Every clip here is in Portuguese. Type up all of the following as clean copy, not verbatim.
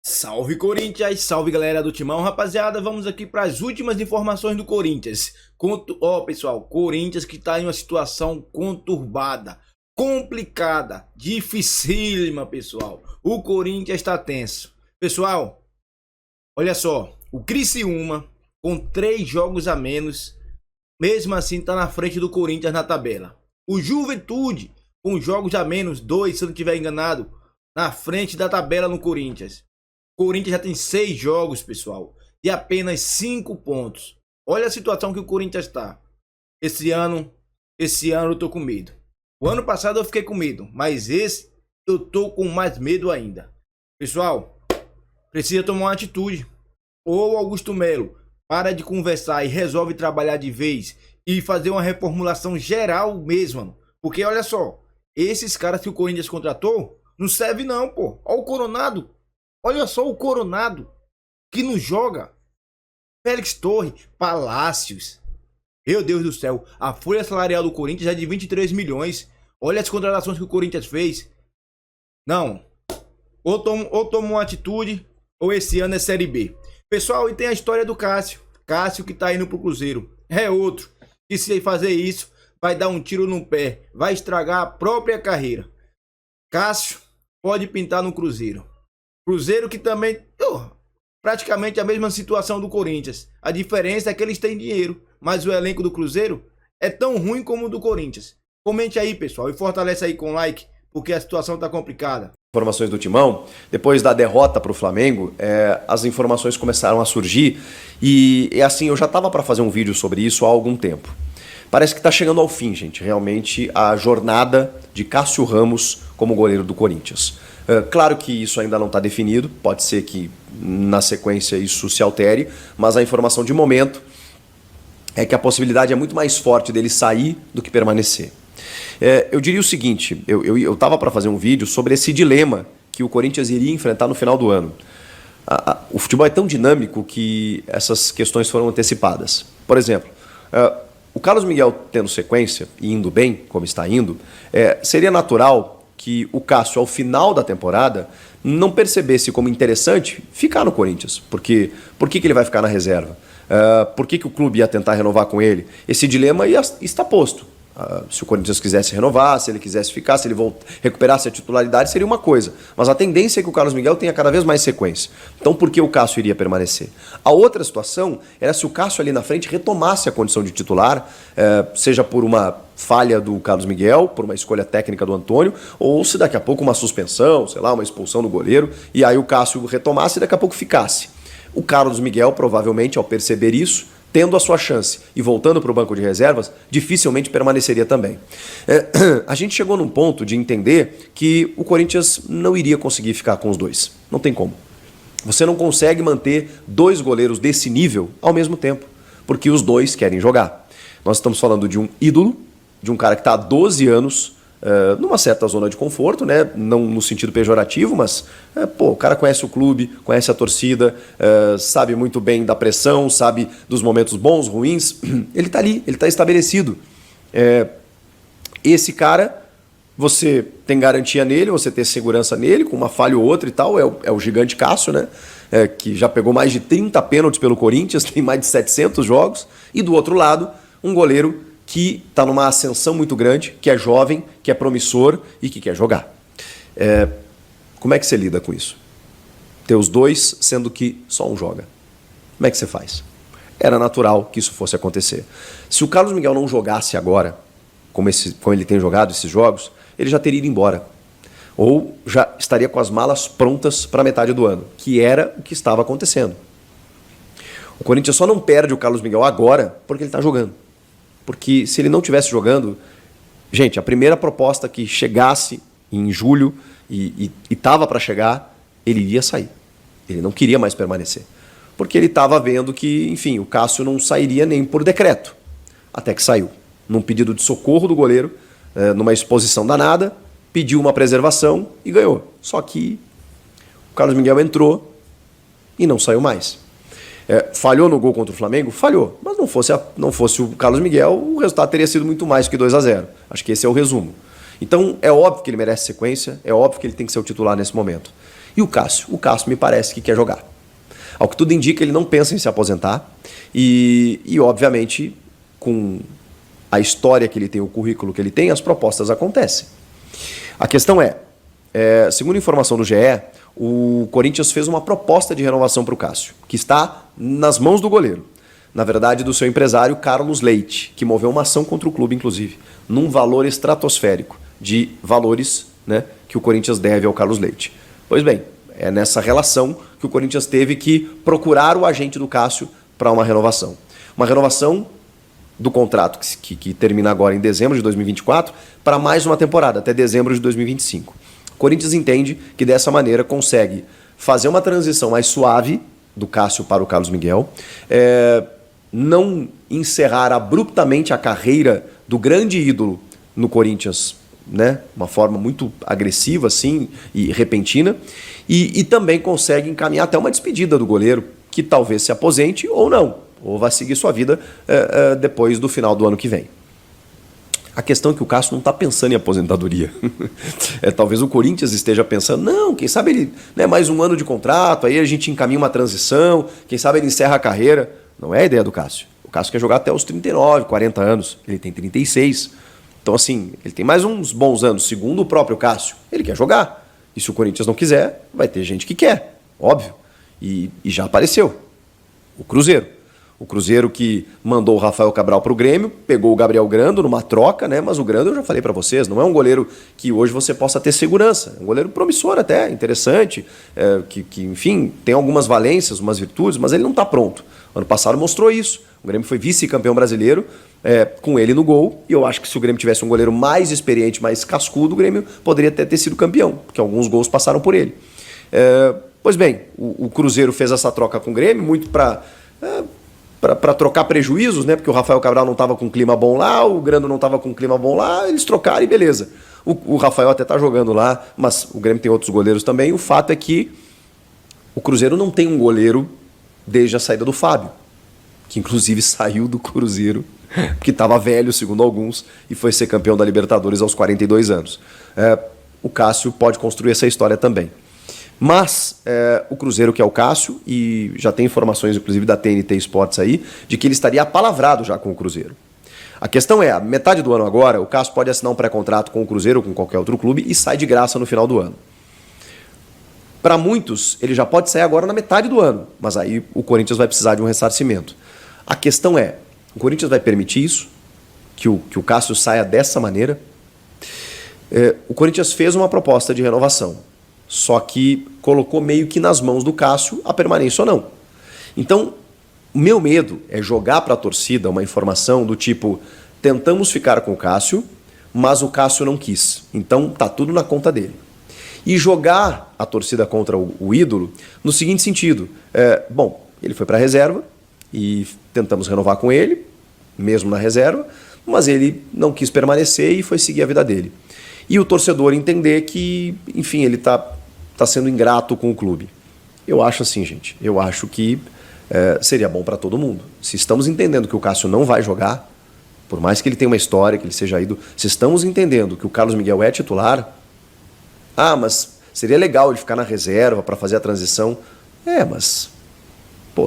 Salve Corinthians, salve galera do Timão, rapaziada, vamos aqui para as últimas informações do Corinthians. Pessoal, Corinthians que tá em uma situação conturbada, complicada, dificílima, pessoal. O Corinthians está tenso. Pessoal, olha só, o Criciúma com 3 jogos a menos, mesmo assim tá na frente do Corinthians na tabela. O Juventude com jogos a menos, 2, se eu não estiver enganado, na frente da tabela no Corinthians. O Corinthians já tem 6 jogos, pessoal, e apenas 5 pontos. Olha a situação que o Corinthians está. Esse ano eu tô com medo. O ano passado eu fiquei com medo, mas esse eu tô com mais medo ainda. Pessoal, precisa tomar uma atitude. Ou Augusto Melo para de conversar e resolve trabalhar de vez e fazer uma reformulação geral mesmo, mano. Porque olha só, esses caras que o Corinthians contratou não serve não, pô. Olha o Coronado. Olha só o Coronado que não joga. Félix Torres, Palácios. Meu Deus do céu, a folha salarial do Corinthians é de 23 milhões. Olha as contratações que o Corinthians fez. Não. Ou toma uma atitude, ou esse ano é Série B. Pessoal, e tem a história do Cássio. Cássio que tá indo pro Cruzeiro. É outro. E se fazer isso, vai dar um tiro no pé. Vai estragar a própria carreira. Cássio pode pintar no Cruzeiro. Cruzeiro que também, praticamente a mesma situação do Corinthians. A diferença é que eles têm dinheiro, mas o elenco do Cruzeiro é tão ruim como o do Corinthians. Comente aí, pessoal, e fortalece aí com like, porque a situação tá complicada. Informações do Timão, depois da derrota para o Flamengo, as informações começaram a surgir e assim, eu já estava para fazer um vídeo sobre isso há algum tempo. Parece que está chegando ao fim, gente, realmente a jornada de Cássio Ramos como goleiro do Corinthians. Claro que isso ainda não está definido, pode ser que na sequência isso se altere, mas a informação de momento é que a possibilidade é muito mais forte dele sair do que permanecer. Eu diria o seguinte, eu estava para fazer um vídeo sobre esse dilema que o Corinthians iria enfrentar no final do ano. O futebol é tão dinâmico que essas questões foram antecipadas. Por exemplo, o Carlos Miguel tendo sequência e indo bem, como está indo, seria natural que o Cássio, ao final da temporada, não percebesse como interessante ficar no Corinthians. Porque por que ele vai ficar na reserva? Por que o clube ia tentar renovar com ele? Esse dilema está posto. Se o Corinthians quisesse renovar, se ele quisesse ficar, se ele recuperasse a titularidade, seria uma coisa. Mas a tendência é que o Carlos Miguel tenha cada vez mais sequência. Então, por que o Cássio iria permanecer? A outra situação era se o Cássio ali na frente retomasse a condição de titular, seja por uma falha do Carlos Miguel, por uma escolha técnica do Antônio, ou se daqui a pouco uma suspensão, sei lá, uma expulsão do goleiro, e aí o Cássio retomasse e daqui a pouco ficasse. O Carlos Miguel, provavelmente, ao perceber isso, tendo a sua chance e voltando para o banco de reservas, dificilmente permaneceria também. A gente chegou num ponto de entender que o Corinthians não iria conseguir ficar com os dois. Não tem como. Você não consegue manter 2 goleiros desse nível ao mesmo tempo, porque os dois querem jogar. Nós estamos falando de um ídolo, de um cara que está há 12 anos numa certa zona de conforto, né? Não no sentido pejorativo, mas o cara conhece o clube, conhece a torcida, sabe muito bem da pressão, sabe dos momentos bons, ruins. Ele está ali, ele está estabelecido. Esse cara, você tem garantia nele, você tem segurança nele, com uma falha ou outra e tal, é o gigante Cássio, né? Que já pegou mais de 30 pênaltis pelo Corinthians, tem mais de 700 jogos. E do outro lado, um goleiro que está numa ascensão muito grande, que é jovem, que é promissor e que quer jogar. Como é que você lida com isso? Ter os dois, sendo que só um joga. Como é que você faz? Era natural que isso fosse acontecer. Se o Carlos Miguel não jogasse agora, como ele tem jogado esses jogos, ele já teria ido embora. Ou já estaria com as malas prontas para a metade do ano, que era o que estava acontecendo. O Corinthians só não perde o Carlos Miguel agora porque ele está jogando. Porque se ele não estivesse jogando, gente, a primeira proposta que chegasse em julho e estava para chegar, ele iria sair. Ele não queria mais permanecer. Porque ele estava vendo que, enfim, o Cássio não sairia nem por decreto. Até que saiu. Num pedido de socorro do goleiro, numa exposição danada, pediu uma preservação e ganhou. Só que o Carlos Miguel entrou e não saiu mais. Falhou no gol contra o Flamengo? Falhou. Mas não fosse o Carlos Miguel, o resultado teria sido muito mais que 2-0. Acho que esse é o resumo. Então, é óbvio que ele merece sequência, é óbvio que ele tem que ser o titular nesse momento. E o Cássio? O Cássio me parece que quer jogar. Ao que tudo indica, ele não pensa em se aposentar e obviamente, com a história que ele tem, o currículo que ele tem, as propostas acontecem. A questão é, segundo informação do GE, o Corinthians fez uma proposta de renovação para o Cássio, que está nas mãos do goleiro. Na verdade, do seu empresário Carlos Leite, que moveu uma ação contra o clube, inclusive, num valor estratosférico de valores, né, que o Corinthians deve ao Carlos Leite. Pois bem, é nessa relação que o Corinthians teve que procurar o agente do Cássio para uma renovação. Uma renovação do contrato que termina agora em dezembro de 2024 para mais uma temporada, até dezembro de 2025. O Corinthians entende que dessa maneira consegue fazer uma transição mais suave do Cássio para o Carlos Miguel, não encerrar abruptamente a carreira do grande ídolo no Corinthians, né? Uma forma muito agressiva assim, e repentina, e também consegue encaminhar até uma despedida do goleiro, que talvez se aposente ou não, ou vai seguir sua vida depois do final do ano que vem. A questão é que o Cássio não está pensando em aposentadoria. Talvez o Corinthians esteja pensando, não, quem sabe ele, né, mais um ano de contrato, aí a gente encaminha uma transição, quem sabe ele encerra a carreira. Não é a ideia do Cássio. O Cássio quer jogar até os 39, 40 anos. Ele tem 36. Então, assim, ele tem mais uns bons anos, segundo o próprio Cássio. Ele quer jogar. E se o Corinthians não quiser, vai ter gente que quer, óbvio. E já apareceu. O Cruzeiro. O Cruzeiro que mandou o Rafael Cabral para o Grêmio, pegou o Gabriel Grando numa troca, né? Mas o Grando, eu já falei para vocês, não é um goleiro que hoje você possa ter segurança. É um goleiro promissor até, interessante, que enfim, tem algumas valências, umas virtudes, mas ele não está pronto. Ano passado mostrou isso. O Grêmio foi vice-campeão brasileiro com ele no gol, e eu acho que se o Grêmio tivesse um goleiro mais experiente, mais cascudo, o Grêmio poderia até ter sido campeão, porque alguns gols passaram por ele. Pois bem, o Cruzeiro fez essa troca com o Grêmio, muito para trocar prejuízos, né? Porque o Rafael Cabral não estava com um clima bom lá, o Grando não estava com um clima bom lá, eles trocaram e beleza. O Rafael até está jogando lá, mas o Grêmio tem outros goleiros também. O fato é que o Cruzeiro não tem um goleiro desde a saída do Fábio, que inclusive saiu do Cruzeiro, porque estava velho, segundo alguns, e foi ser campeão da Libertadores aos 42 anos. O Cássio pode construir essa história também. Mas o Cruzeiro quer o Cássio, e já tem informações, inclusive da TNT Sports aí, de que ele estaria apalavrado já com o Cruzeiro. A questão é, a metade do ano agora, o Cássio pode assinar um pré-contrato com o Cruzeiro ou com qualquer outro clube e sai de graça no final do ano. Para muitos, ele já pode sair agora na metade do ano, mas aí o Corinthians vai precisar de um ressarcimento. A questão é, o Corinthians vai permitir isso? Que o Cássio saia dessa maneira? O Corinthians fez uma proposta de renovação, só que colocou meio que nas mãos do Cássio a permanência ou não. Então, o meu medo é jogar para a torcida uma informação do tipo, tentamos ficar com o Cássio, mas o Cássio não quis. Então, tá tudo na conta dele. E jogar a torcida contra o ídolo no seguinte sentido. Bom, ele foi para a reserva e tentamos renovar com ele, mesmo na reserva, mas ele não quis permanecer e foi seguir a vida dele. E o torcedor entender que, enfim, ele está sendo ingrato com o clube. Eu acho assim, gente, eu acho que seria bom para todo mundo. Se estamos entendendo que o Cássio não vai jogar, por mais que ele tenha uma história, que ele seja ido, se estamos entendendo que o Carlos Miguel é titular, mas seria legal ele ficar na reserva para fazer a transição. Mas,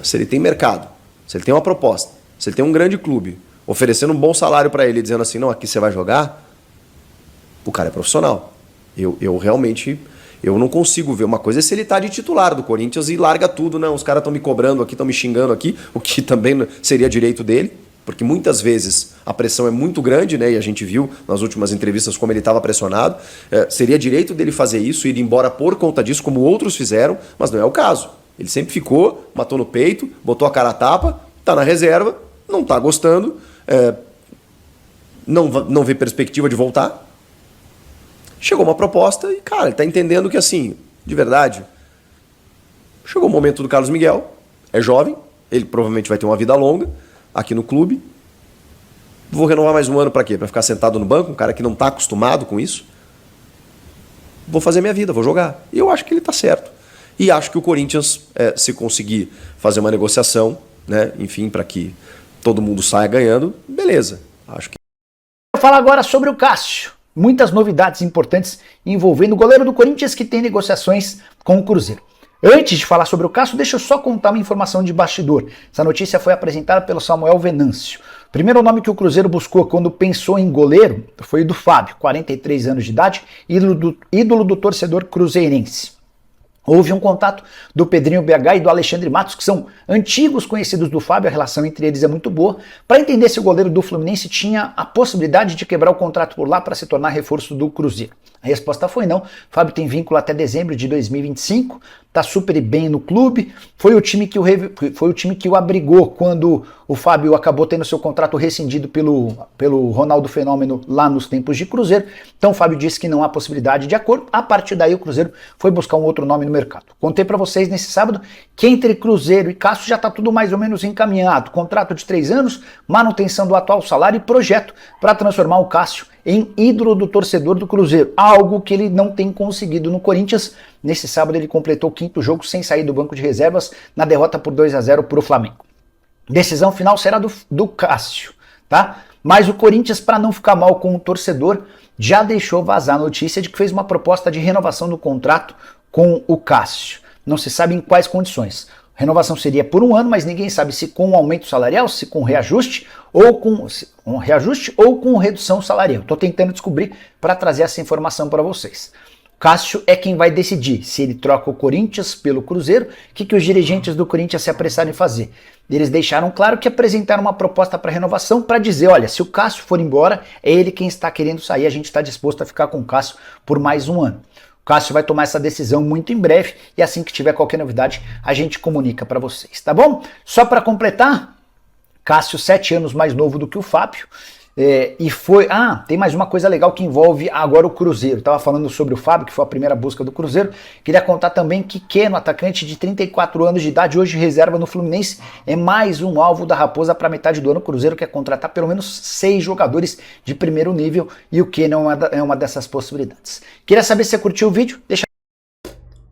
se ele tem mercado, se ele tem uma proposta, se ele tem um grande clube, oferecendo um bom salário para ele, dizendo assim, não, aqui você vai jogar, o cara é profissional. Eu realmente, eu não consigo ver. Uma coisa é se ele está de titular do Corinthians e larga tudo, não, os caras estão me cobrando aqui, estão me xingando aqui, o que também seria direito dele, porque muitas vezes a pressão é muito grande, né? E a gente viu nas últimas entrevistas como ele estava pressionado. Seria direito dele fazer isso, ir embora por conta disso, como outros fizeram, mas não é o caso. Ele sempre ficou, matou no peito, botou a cara a tapa, está na reserva, não está gostando, não vê perspectiva de voltar. Chegou uma proposta e, cara, ele está entendendo que, assim, de verdade, chegou o momento do Carlos Miguel, é jovem, ele provavelmente vai ter uma vida longa aqui no clube. Vou renovar mais um ano para quê? Para ficar sentado no banco, um cara que não está acostumado com isso? Vou fazer minha vida, vou jogar. E eu acho que ele está certo. E acho que o Corinthians, se conseguir fazer uma negociação, né, enfim, para que todo mundo saia ganhando, beleza. Acho que... Vou falar agora sobre o Cássio. muitas novidades importantes envolvendo o goleiro do Corinthians que tem negociações com o Cruzeiro. Antes de falar sobre o Cássio, deixa eu só contar uma informação de bastidor. Essa notícia foi apresentada pelo Samuel Venâncio. O primeiro nome que o Cruzeiro buscou quando pensou em goleiro foi o do Fábio, 43 anos de idade, ídolo do torcedor cruzeirense. Houve um contato do Pedrinho BH e do Alexandre Matos, que são antigos conhecidos do Fábio, a relação entre eles é muito boa, para entender se o goleiro do Fluminense tinha a possibilidade de quebrar o contrato por lá para se tornar reforço do Cruzeiro. A resposta foi não. O Fábio tem vínculo até dezembro de 2025, tá super bem no clube, foi o time que o abrigou quando o Fábio acabou tendo seu contrato rescindido pelo Ronaldo Fenômeno lá nos tempos de Cruzeiro. Então o Fábio disse que não há possibilidade de acordo. A partir daí o Cruzeiro foi buscar um outro nome no mercado. Contei para vocês nesse sábado que entre Cruzeiro e Cássio já está tudo mais ou menos encaminhado. Contrato de 3 anos, manutenção do atual salário e projeto para transformar o Cássio em ídolo do torcedor do Cruzeiro, algo que ele não tem conseguido no Corinthians. Nesse sábado ele completou o 5º jogo sem sair do banco de reservas na derrota por 2-0 para o Flamengo. Decisão final será do Cássio, tá? Mas o Corinthians, para não ficar mal com o torcedor, já deixou vazar a notícia de que fez uma proposta de renovação do contrato com o Cássio. Não se sabe em quais condições. A renovação seria por 1 ano, mas ninguém sabe se com um aumento salarial, se com reajuste ou com redução salarial. Estou tentando descobrir para trazer essa informação para vocês. Cássio é quem vai decidir se ele troca o Corinthians pelo Cruzeiro. O que os dirigentes do Corinthians se apressaram em fazer? Eles deixaram claro que apresentaram uma proposta para renovação para dizer, olha, se o Cássio for embora, é ele quem está querendo sair, a gente está disposto a ficar com o Cássio por mais 1 ano. O Cássio vai tomar essa decisão muito em breve e assim que tiver qualquer novidade, a gente comunica para vocês, tá bom? Só para completar, Cássio 7 anos mais novo do que o Fábio. E foi... tem mais uma coisa legal que envolve agora o Cruzeiro. Estava falando sobre o Fábio, que foi a primeira busca do Cruzeiro. Queria contar também que Keno, atacante de 34 anos de idade, hoje reserva no Fluminense, é mais um alvo da Raposa para metade do ano. O Cruzeiro quer contratar pelo menos 6 jogadores de primeiro nível e o Keno é uma dessas possibilidades. Queria saber se você curtiu o vídeo. Deixa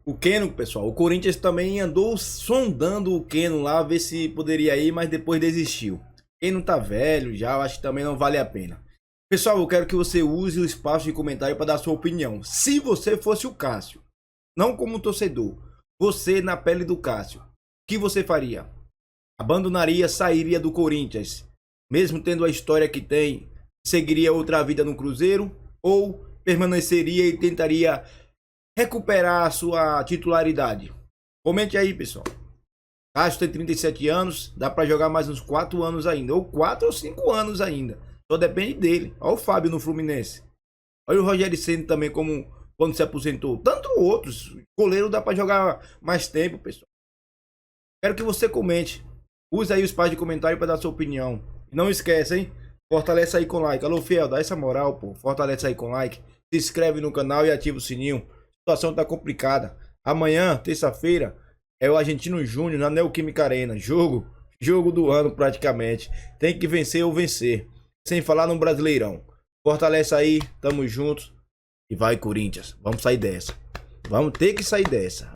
o Keno, pessoal, o Corinthians também andou sondando o Keno lá, ver se poderia ir, mas depois desistiu. Quem não tá velho já, eu acho que também não vale a pena. Pessoal, eu quero que você use o espaço de comentário para dar sua opinião. Se você fosse o Cássio, não como torcedor, você na pele do Cássio, o que você faria? Abandonaria, sairia do Corinthians, mesmo tendo a história que tem, seguiria outra vida no Cruzeiro? Ou permaneceria e tentaria recuperar a sua titularidade? Comente aí, pessoal. Cássio tem 37 anos, dá pra jogar mais uns 4 anos ainda, ou 4 ou 5 anos ainda. Só depende dele. Olha o Fábio no Fluminense. Olha o Rogério Ceni também, como quando se aposentou. Tanto outros. Goleiro dá pra jogar mais tempo, pessoal. Quero que você comente. Use aí o espaço de comentário para dar sua opinião. E não esqueça, hein? Fortalece aí com like. Alô, fiel, dá essa moral, pô. Fortalece aí com like. Se inscreve no canal e ativa o sininho. A situação tá complicada. Amanhã, terça-feira, é o Argentino Júnior na Neoquímica Arena. Jogo do ano praticamente. Tem que vencer ou vencer. Sem falar no Brasileirão. Fortalece aí, tamo juntos. E vai, Corinthians. Vamos sair dessa. Vamos ter que sair dessa.